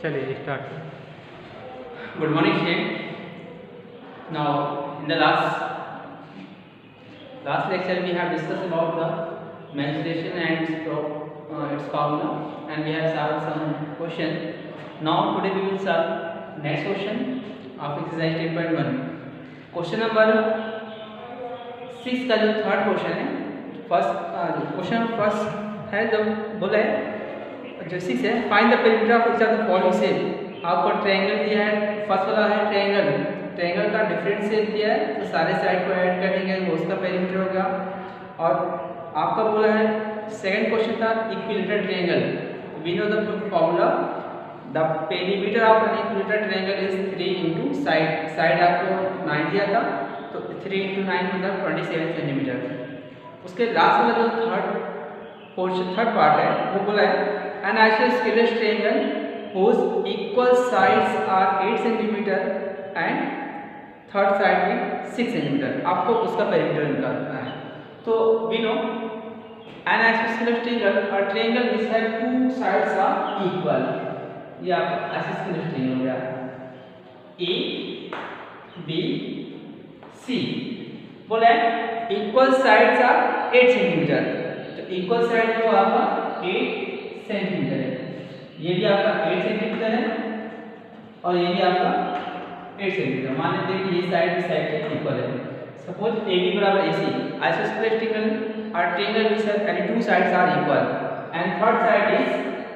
चलिए start. Good morning, student. Now, in the last lecture, we have discussed about the mensuration and its formula, and we have solved some question. Now, today we will solve next question of exercise 10.1. Question number 6 का जो third question है, question first है, जो बोला है जो 6 है, find the perimeter of each of the following shape. आपको ट्रायंगल दिया है, फर्स्ट वाला है ट्रायंगल का डिफरेंट शेप दिया है, तो सारे साइड को ऐड कर देंगे वो उसका पेरीमीटर होगा। और आपका बोला है सेकंड क्वेश्चन था equilateral triangle. We know the formula, the perimeter of an equilateral triangle is 3 into side आपको 9 दिया था, तो 3 इंटू 9 मतलब 27 सेंटीमीटर। उसके लास्ट वाला जो थर्ड पार्ट है वो बोला है an isosceles triangle whose equal sides are 8 centimetre and third side में 6 सेंटीमीटर। आपको उसका पेरीमीटर निकालना है। तो we know an isosceles triangle, और triangle which have two sides are equal, ये आपका आइसोस्केलस ट्रायंगल हो गया। ए बी सी बोला है इक्वल साइड्स आर 8 सेंटीमीटर, तो इक्वल साइड जो आपका 8 सेंटीमीटर है, ये भी आपका 8 सेंटीमीटर है और ये भी आपका 8 सेंटीमीटर। मान लेते हैं कि ये साइड के इक्वल है। सपोज ए बी बराबर ए सी, आइसोस्केलस ट्रायंगल और triangle which have any two sides are equal, and third side is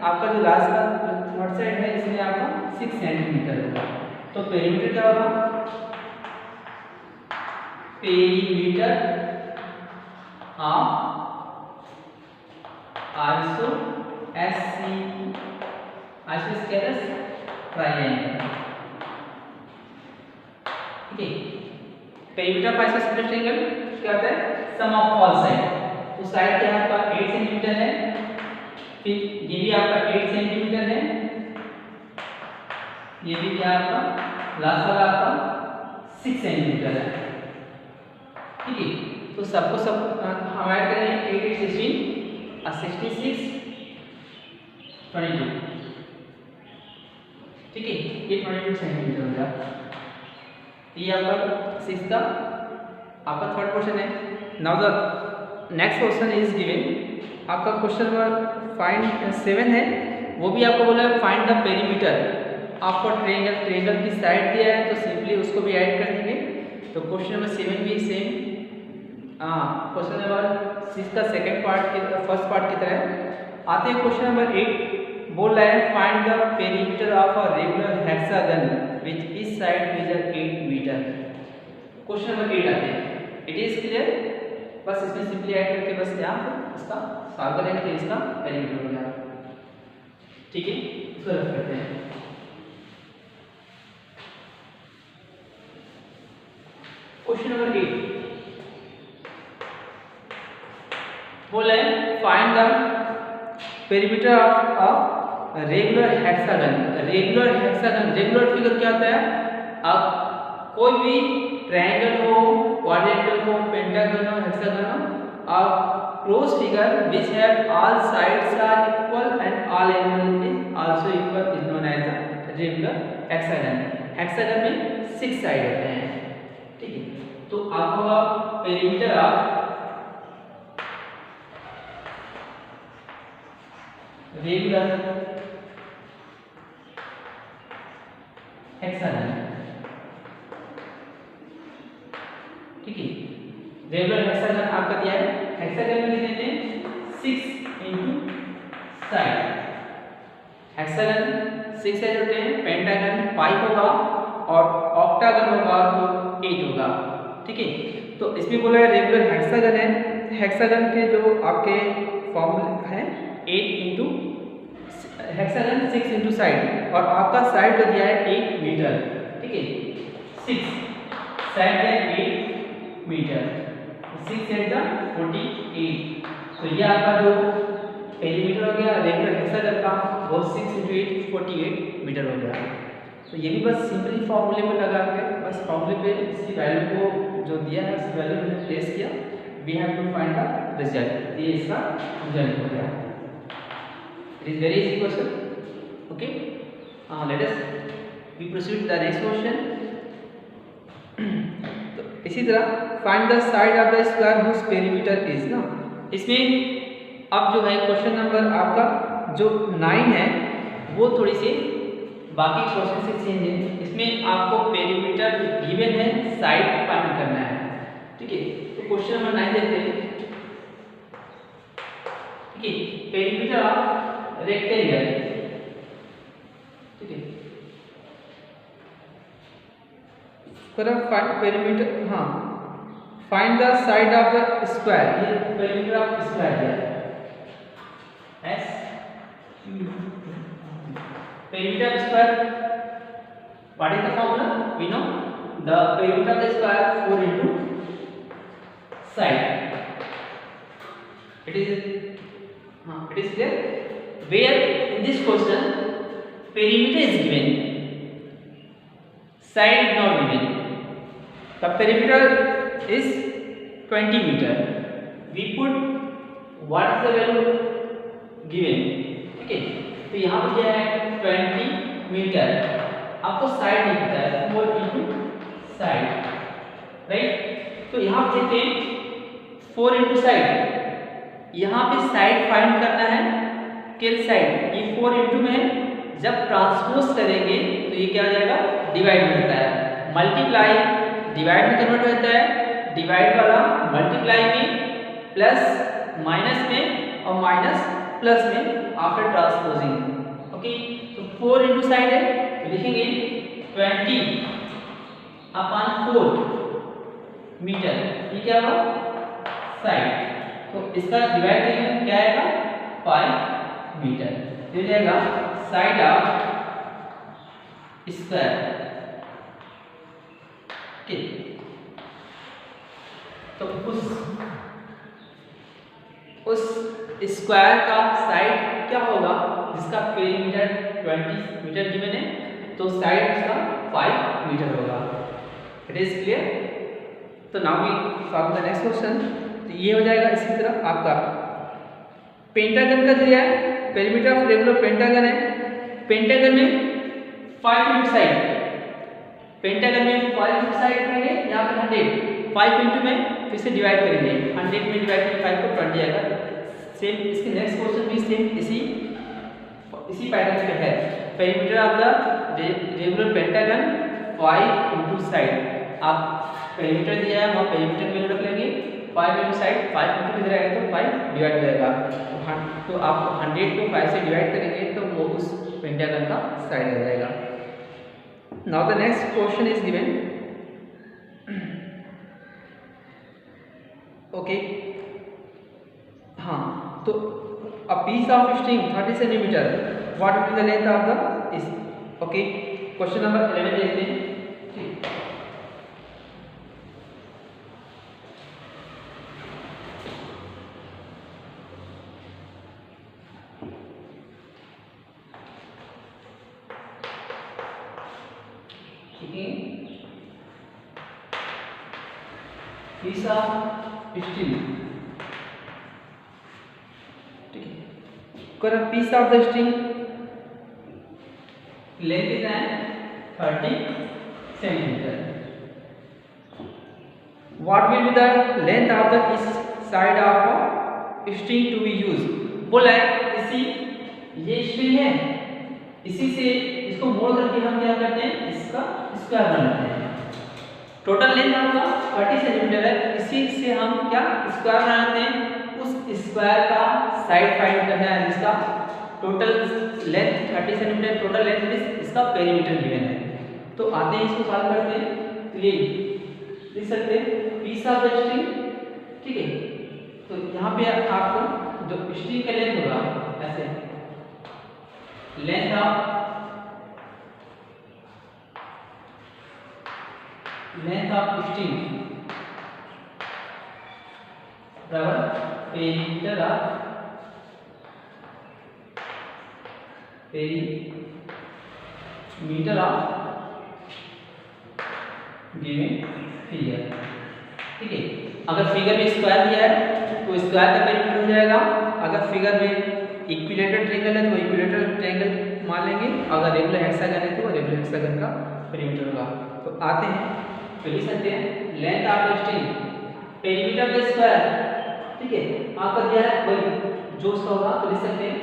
आपका जो लास्ट का थर्ड साइड है इसमें आपका 6 सेंटीमीटर होगा। तो पेरीमीटर क्या होगा? Perimeter of isosceles triangle. ठीक है, पेरीमीटर ऑफ आइसोस्केलस ट्रायंगल क्या होता है? सम ऑफ ऑल साइड। तो साइड क्या है आपका 8 सेंटीमीटर है, फिर ये भी आपका 8 सेंटीमीटर है, ये भी क्या आपका लास्ट वाला आपका 6 सेंटीमीटर है। ठीक है, तो सबको सब हम ऐड करेंगे 8 16 और 66 22। ठीक है, ये 22 सेंटीमीटर हो गया। ये आपका 6 का आपका थर्ड क्वेश्चन है। Now the next question is given, आपका क्वेश्चन नंबर फाइंड 7 है, वो भी आपको बोला है फाइंड द पेरीमीटर। आपको ट्रायंगल की साइड दिया है, तो सिंपली उसको भी ऐड कर देंगे। तो क्वेश्चन नंबर 7 भी सेम क्वेश्चन नंबर 6 का सेकंड पार्ट के फर्स्ट पार्ट की तरह आते हैं। क्वेश्चन नंबर 8 बोल रहा है find the perimeter of a regular hexagon which each side measure 8 metre. Question number 8 आते हैं। इट इज क्लियर, बस इसमें सिंपली ऐड करके बस यहाँ इसका सॉल्व करेंगे तो इसका पेरीमीटर हो गया। ठीक है, इसको रख करते हैं। क्वेश्चन नंबर 8 बोला है find the perimeter of a regular hexagon. Regular figure क्या होता है? अब कोई भी ट्रायंगल हो, क्वाड्रेंगल हो, पेंटागन हो, हेक्सागन हो, अब close figure which have all sides are equal and all angle is also equal is known as the regular hexagon. Hexagon में 6 साइड होते हैं। ठीक है, तो आपका पेरीमीटर ऑफ रेगुलर हेक्सागन। ठीक है, रेगुलर हेक्सागन आपका दिया है। हेक्सागन में लिख देते हैं 6 इंटू साइड। हेक्सागन 6 साइड होते हैं, पेंटागन 5 होगा और ऑक्टागन होगा तो 8 होगा। ठीक है, तो इसमें बोला है रेगुलर हेक्सागन है। हेक्सागन के जो आपके फॉर्मूले हैं 8 इंटू हेक्सागन 6 इंटू साइड, और आपका साइड जो दिया है 8 मीटर। ठीक है, 6 साइड है 8 मीटर, 6 एट द 48। तो ये आपका जो पेरीमीटर हो गया रेगुलर हेक्सागन का, वो 6 इंटू 8 48 मीटर हो गया। तो ये भी बस सिंपली फॉर्मूले में लगा के बस फॉर्मूले पे इसी वैल्यू को जो दिया है उस वैल्यू में प्लेस किया, we have to find the result. ये इसका रिजल्ट हो गया। It is very easy question. Okay, let us we proceed the next question. तो इसी तरह find the side of the square whose perimeter is ना, इसमें अब जो है क्वेश्चन नंबर आपका जो 9 है वो थोड़ी सी बाकी क्वेश्चन से चेंज है। इसमें आपको पेरीमीटर गिवन है, साइड फाइंड करना है, ठीक है। तो क्वेश्चन नंबर 9 देखते हैं, ठीक है। पेरीमीटर ऑफ रेक्टेंगल, ठीक है। पेरीमीटर, हाँ, find the side of the square, ये पेरीमीटर ऑफ स्क्वायर है S perimeter of square. What is the formula? We know the perimeter of the square 4 into side. It is clear. Where in this question perimeter is given, side is not given. The perimeter is 20 meter. We put what is the value given, okay. तो यहाँ पर क्या है 20 metre, आपको side नहीं पता है 4 into side, right. तो यहाँ पर देखते हैं 4 इंटू साइड, यहाँ पे साइड फाइंड करना है, किल साइड, ये 4 इंटू में जब ट्रांसपोज करेंगे तो ये क्या हो जाएगा, डिवाइड में होता है, मल्टीप्लाई डिवाइड में कन्वर्ट होता है, डिवाइड वाला मल्टीप्लाई में, प्लस माइनस में, और माइनस प्लस में आफ्टर ट्रांसपोजिंग, ओके। तो 4 इंटू साइड है तो लिखेंगे 20/4 मीटर, ये क्या होगा साइड। तो इसका डिवाइड करेंगे क्या आएगा 5 मीटर, ये जाएगा साइड ऑफ स्क्वायर, ओके। तो उस स्क्वायर का साइड क्या होगा जिसका पेरीमीटर 20 मीटर गिवन है, तो साइड इसका 5 मीटर होगा। It is clear. तो now we solve the next question. तो ये हो जाएगा इसी तरह आपका पेंटागन का दिया है, पेरीमीटर ऑफ रेगुलर पेंटागन है, पेंटागन में 5 इंटू साइड, पेंटागन में 5 इंटू साइड करेंगे, यहाँ पर 100, 5 इंटू में फिर से डिवाइड करेंगे, 100 में डिवाइड करेंगे 5 को 20 आएगा। सेम इसके नेक्स्ट क्वेश्चन भी सेम इसी पैटर्न पे है, perimeter of the regular pentagon 5 into side, आप पेरीमीटर दिया है वहाँ पेरीमीटर की वैल्यू रख लेंगे, 5 इंटू साइड, 5 इंटू किधर आएगा तो 5 डिवाइड हो जाएगा। तो आप 100 को 5 से डिवाइड करेंगे तो वो उस पेंटागन का साइड आ जाएगा। Now the next question is given, okay. हाँ, तो a piece of string 30 centimeter, what will be the length of the is, okay। Question number 11 देखते हैं, ठीक। ठीक है, piece of string, piece of the string length is 30 centimeter. What will be the length of the side of a string to be used? बोला है इसी ये string है, इसी से इसको मोड़ करके हम क्या करते हैं, इसका स्क्वायर बनाते हैं। टोटल लेंथ आपका 30 सेंटीमीटर है, इसी से हम क्या स्क्वायर बनाते हैं, उस स्क्वायर का साइड फाइंड करना है जिसका total length 30 centimetre, total length इसका पेरीमीटर गिवन है। तो आते हैं इसको सॉल्व करते हैं, तो ये लिख सकते हैं पीस ऑफ द स्ट्रिंग, ठीक है। तो यहाँ पे आपको जो स्ट्रिंग का लेंथ होगा ऐसे, लेंथ ऑफ स्ट्रिंग बराबर पेरीमीटर ऑफ गिवन फिगर, ठीक है। अगर फिगर में स्क्वायर दिया है तो स्क्वायर का पेरीमीटर हो जाएगा, अगर फिगर में इक्विलेटरल ट्रायंगल है तो इक्विलेटरल ट्रायंगल मान लेंगे, अगर रेगुलर हेक्सागन है तो रेगुलर हेक्सागन का पेरीमीटर होगा। तो आते हैं तो लिख सकते हैं लेंथ ऑफ स्ट्रिंग पेरीमीटर के स्क्वायर, ठीक है, आपका क्या है वही जो उसका होगा, तो लिख सकते हैं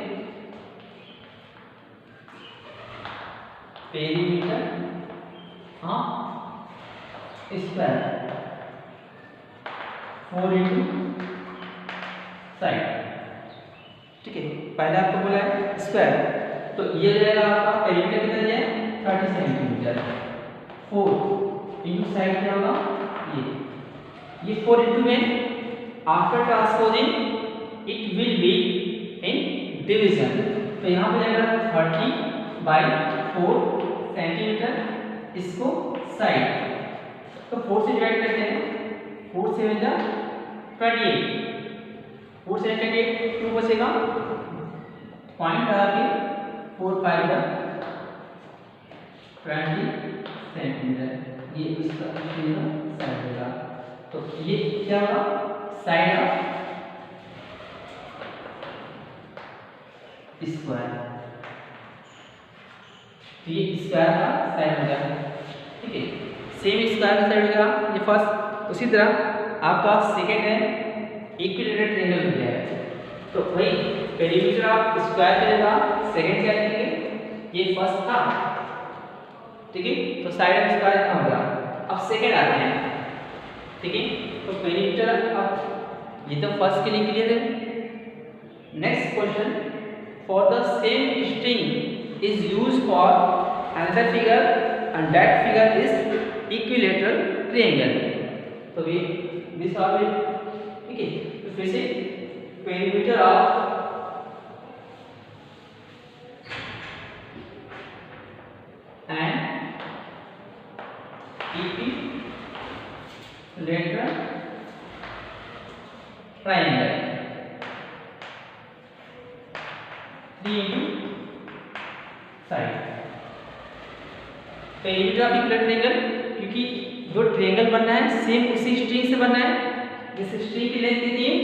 पेरीमीटर स्क्वायर 4 इंटू साइड, ठीक है। पहले आपको बोला है स्क्वायर, तो ये रहेगा आपका पेरीमीटर कितना दिया है 30 सेंटीमीटर, 4 इंटू साइड क्या होगा ये 4 इंटू में after transposing it will be in division, तो यहाँ पे जाएगा 30/4 सेंटीमीटर, इसको साइड, तो 4 से डिवाइड करते हैं, 4 से मिल 28, 4 से 28 2 बचेगा, पॉइंट लगा के 4 5 20 सेंटीमीटर, ये इसका साइड होगा। तो ये क्या होगा साइड ऑफ स्क्वायर, तो ये स्क्वायर का साइड हो गया, ठीक है। सेम स्क्वायर का साइड हो गया ये फर्स्ट, उसी तरह आपका सेकंड है इक्विलेटरल ट्रायंगल हो गया है, तो वही पेरीमीटर ऑफ स्क्वायर करेगा, सेकंड क्या लिखेंगे ये फर्स्ट था, ठीक है, तो साइड ऑफ स्क्वायर इतना होगा। अब सेकंड आते हैं, ठीक है, तो पेरीमीटर अब ये तो फर्स्ट के लिए क्लियर है। Next question, for the same string is used for another figure and that figure is equilateral triangle, तो ये दिस ऑल विल, ठीक है, तो फिर से perimeter of and equilateral triangle 3 into side, perimeter of equilateral triangle, क्योंकि जो triangle बनना है सेम उसी स्ट्रिंग से बनना है, जिस स्ट्रिंग की लेंथ कितनी है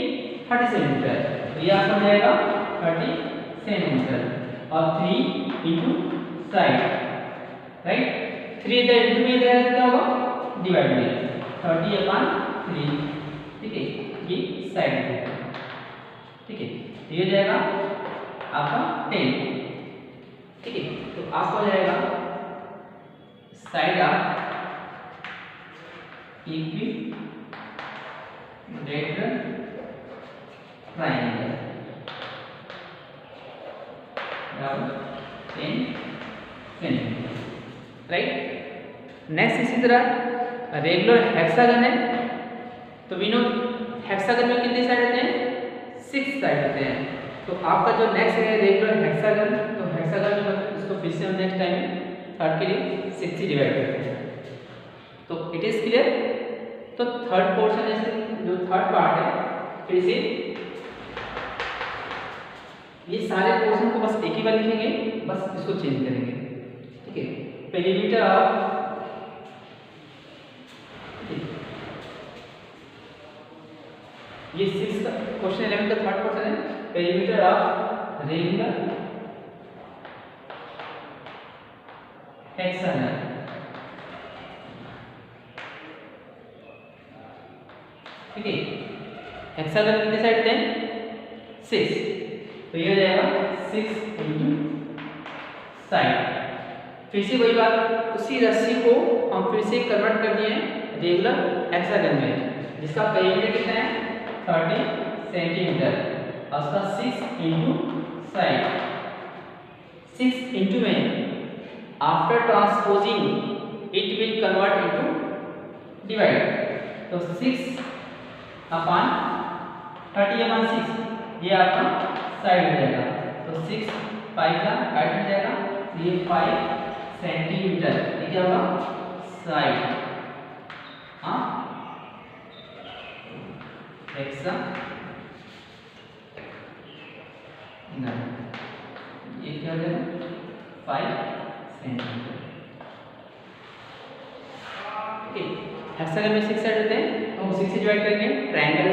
30 सेंटीमीटर, तो ये आपका जाएगा 30 सेंटीमीटर और 3 इंटू साइड, राइट, 3 इधर इंटू में इधर कितना होगा डिवाइड में 30/3, ठीक है, ये साइड है, ठीक है, ये जाएगा आपका 10, ठीक है, तो आपको जाएगा साइड ऑफ इक्विलेटरल ट्रायंगल बराबर 10 सेंटीमीटर, राइट। नेक्स्ट इसी तरह रेगुलर हेक्सागन है, तो वी नो हेक्सागन में कितने साइड होते हैं 6 साइड होते हैं, तो आपका जो नेक्स्ट है रेगुलर हेक्सागन, तो हेक्सागन में इसको फिर से हम नेक्स्ट टाइम थर्ड के लिए 6 से डिवाइड करते हैं, तो इट इज क्लियर। तो थर्ड पोर्शन है जो थर्ड पार्ट है, फिर से ये सारे पोर्शन को बस एक ही बार लिखेंगे, बस इसको चेंज करेंगे, ठीक है। पेरीमीटर ऑफ, ये 6 का क्वेश्चन 11 का थर्ड पोर्शन है, पेरीमीटर ऑफ रेगुलर हेक्सागन, ठीक है, हेक्सागन कितने साइड होते हैं 6, तो ये हो जाएगा 6 इंटू साइड, फिर से वही बात, उसी रस्सी को हम फिर से कन्वर्ट कर दिए हैं रेगुलर हेक्सागन में, जिसका पेरीमीटर कितना है 30 सेंटीमीटर और उसका 6 इंटू साइड, 6 इंटू में after transposing it will convert into divide, तो 6/30/6 ये आपका साइड हो जाएगा, तो 6 5 का काट हो जाएगा, ये 5 सेंटीमीटर, ये क्या होगा साइड, हाँ हेक्सा ये क्या हो जाएगा 5 सेंटीमीटर, ठीक है। हेक्सागन में 6 साइड होते हैं, तो हम 6 से डिवाइड करेंगे, ट्रायंगल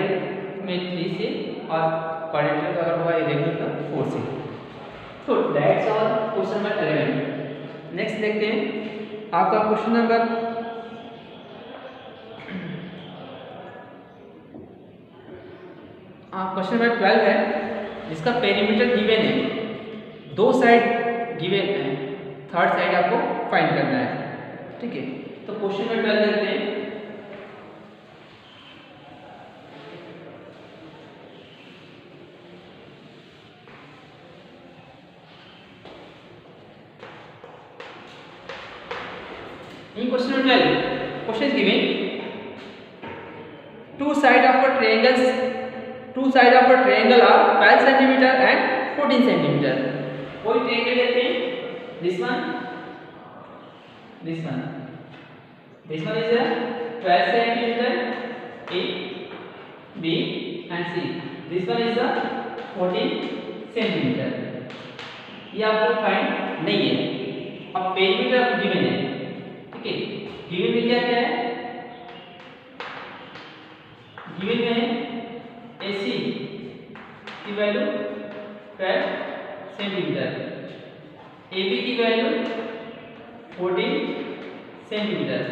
में 3 से और क्वाड्रेंटल का अगर होगा इरेगुलर का 4 से, तो दैट्स और क्वेश्चन नंबर 11। नेक्स्ट देखते हैं आपका क्वेश्चन नंबर 12 है, जिसका पेरीमीटर गिवन है, दो साइड गिवन है, थर्ड साइड आपको फाइंड करना है। ठीक है, तो क्वेश्चन नंबर 12 देखते हैं। In question number 12, question is given: two sides of a triangle are 12 centimeter and 14 centimeter. कोई ट्रायंगल लेते हैं, this one is a 12 centimeter A, B and C. This one is a 14 centimeter. ये आपको find नहीं है। अब perimeter आपको given है, ठीक है, गिवन में क्या क्या है, गिवन में AC की वैल्यू 12 सेंटीमीटर, AB की value 14 centimetre,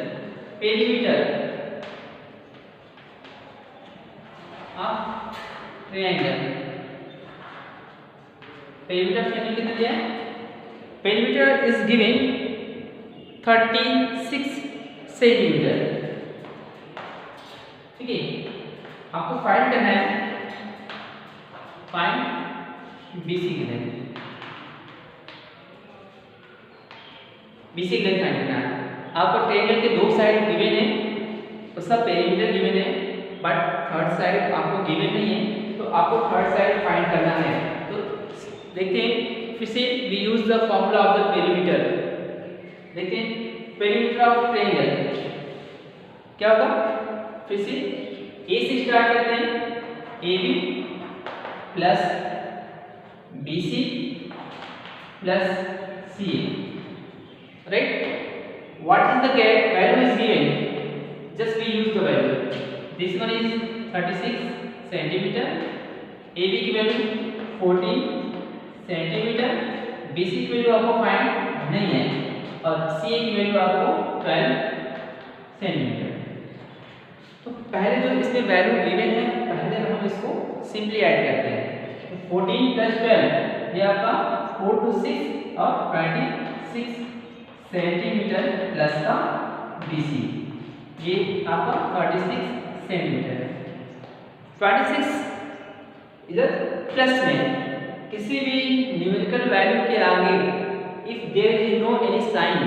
perimeter of triangle, perimeter कितना दिया है, पेरीमीटर इज गिवन 36 सेंटीमीटर। ठीक है, आपको फाइंड करना है, फाइंड BC की लेंथ, BC की लेंथ फाइंड करना है। आपको ट्रायंगल के दो साइड गिवन है, उसका पेरीमीटर गिवन है, बट थर्ड साइड आपको गिवन नहीं है, तो आपको थर्ड साइड फाइंड करना है। तो देखते हैं फिर से, we use the formula of the perimeter. देखते हैं पेरीमीटर ऑफ ट्रायंगल क्या होगा, फिर से A से स्टार्ट करते हैं, AB plus BC plus CA, right. What is the value is given, just we use the value. This one is 36 centimetre, AB की वैल्यू 14 सेंटीमीटर, BC की वैल्यू आपको फाइंड नहीं है, और CA की वैल्यू आपको 12 सेंटीमीटर। तो पहले जो इसमें वैल्यू गिवन है, पहले हम इसको सिंपली ऐड करते हैं। तो 14 प्लस 12 ये आपका 4 to 6 और 26 सेंटीमीटर प्लस का BC, ये आपका 36 सेंटीमीटर है। 26 इधर प्लस में किसी भी न्यूमेरिकल वैल्यू के आगे if there is no any sign,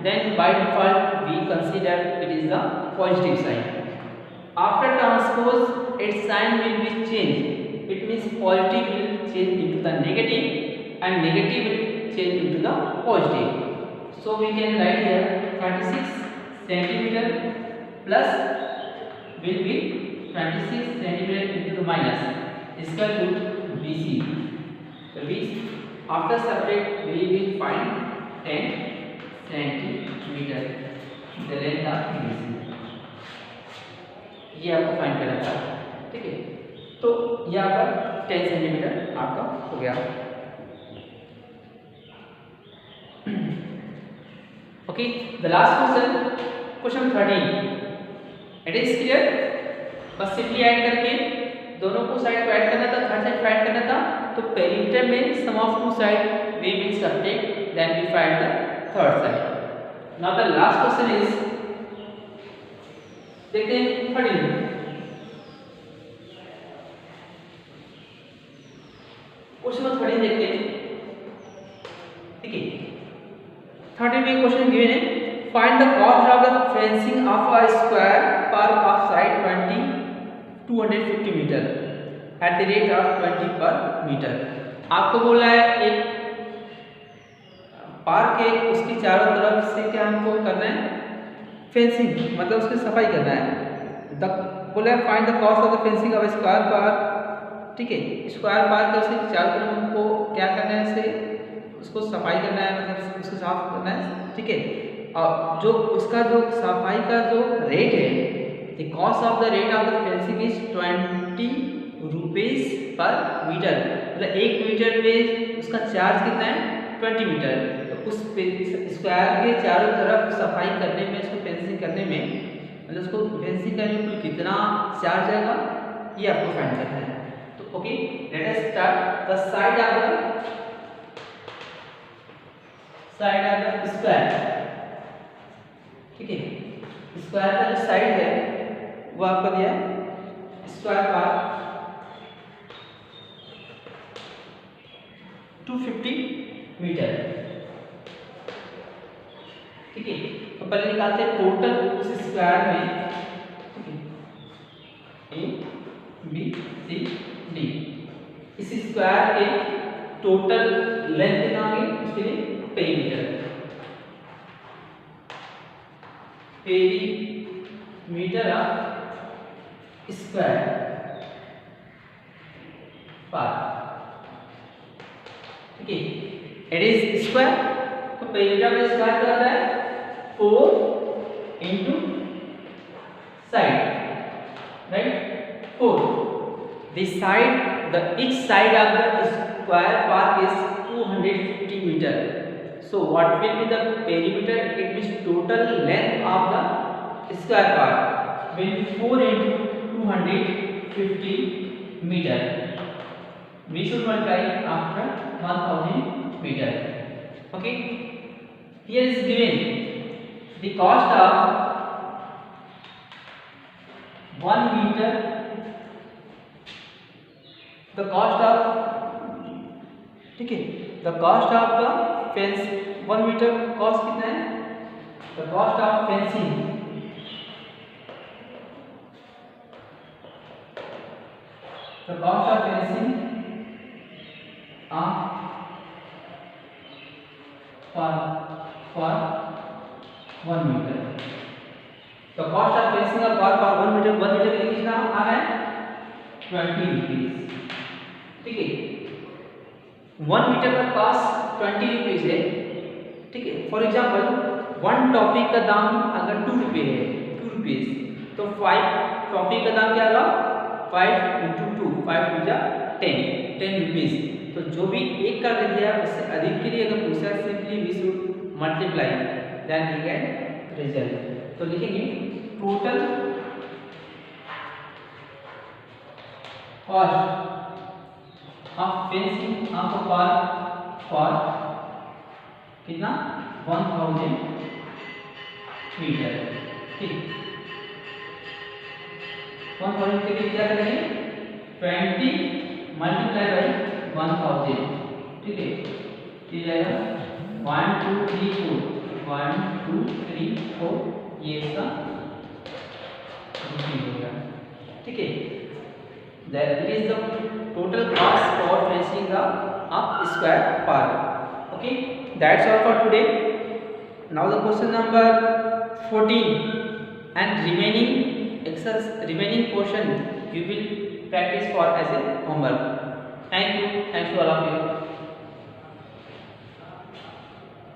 then by default we consider it is the positive sign. After transpose, its sign will be changed. It means positive will change into the negative and negative will change into the positive. So we can write here 36 centimeter plus will be 26 centimeter into the minus square root BC. So we after subtract we will find 10 centimeter the length of BC. ये आपको find करना था, ठीक है। तो यहाँ पर 10 centimetre आपका हो गया। Okay, the last question, question 13, it is clear. बस सिंपली ऐड करके दोनों को साइड को ऐड करना था, थर्ड साइड फाइंड करना था। तो पेरीमीटर में sum of two side we will subtract, then we find the third side. Now the last question is, देखते हैं 13। क्वेश्चन नंबर 13 देखते हैं, ठीक है। 13 में क्वेश्चन गिवन है, find the cost of the fencing of a square park of side 250 metre at the rate of 20 per metre. आपको बोला है एक पार्क है, उसकी चारों तरफ से क्या हमको करना है, फेंसिंग, मतलब उसकी सफाई करना है। बोला है find the cost of the fencing of square park, ठीक है। स्क्वायर पार्क है, उसके चारों तरफ हमको क्या करना है, इसे उसको सफाई करना है, मतलब उसको साफ करना है, ठीक है। और जो उसका जो सफाई का जो रेट है, the cost of the rate of the fencing is 20 rupees per metre, मतलब 1 मीटर में उसका चार्ज कितना है 20 मीटर। तो उस स्क्वायर के चारों तरफ सफाई करने में, उसको फेंसिंग करने में, मतलब उसको फेंसिंग करने में कुल कितना चार्ज आएगा ये आपको फाइंड करना है। तो okay, let us start. The side of the square, ठीक है, स्क्वायर का जो साइड है वो आपको दिया है स्क्वायर पार्ट 250 मीटर, ठीक है। तो पहले निकालते हैं टोटल उस स्क्वायर में, ए बी सी डी, इस स्क्वायर के टोटल लेंथ कितना आ गई, उसके लिए पेरीमीटर ऑफ स्क्वायर पार्ट, ठीक है, इट इज स्क्वायर। तो पेरीमीटर ऑफ स्क्वायर क्या होता है 4 into side, right? 4. Each side of the square part is 250 meter. So what will be the perimeter? It means total length of the square part will be 4 into 250 meter. We should multiply after 1000 meter. Okay. Here is given the cost of 1 meter, the cost of, ठीक है, the cost of the fence 1 meter cost कितना है, the cost of fencing, the cost of fencing for 1 meter, तो cost of fencing का पर 1 metre, 1 metre के लिए कितना आ रहा है 20 रुपीस, ठीक है। 1 मीटर का कॉस्ट 20 रुपीस है, ठीक है। फॉर एग्जांपल 1 टॉफी का दाम अगर 2 रुपये है, 2 रुपीस, तो 5 टॉफी का दाम क्या होगा 5 into 2, 5 टू जा 10 रुपीस। तो जो भी एक का दिया उससे अधिक के लिए अगर पूछा, simply we should multiply then we get result. तो लिखेंगे total cost of fencing of a park for कितना 1000 मीटर, ठीक। 1000 के लिए क्या करेंगे 20 मल्टीप्लाई बाई 1000, ठीक है। ये जाएगा 1 2 3 4, 1 2 3 4, ये इसका रिपीट होगा, ठीक है। That is the total cost for fencing the up square park. Okay, that's all for today. Now the question number 14 and remaining portion you will practice for as a homework. Thank you to all of you.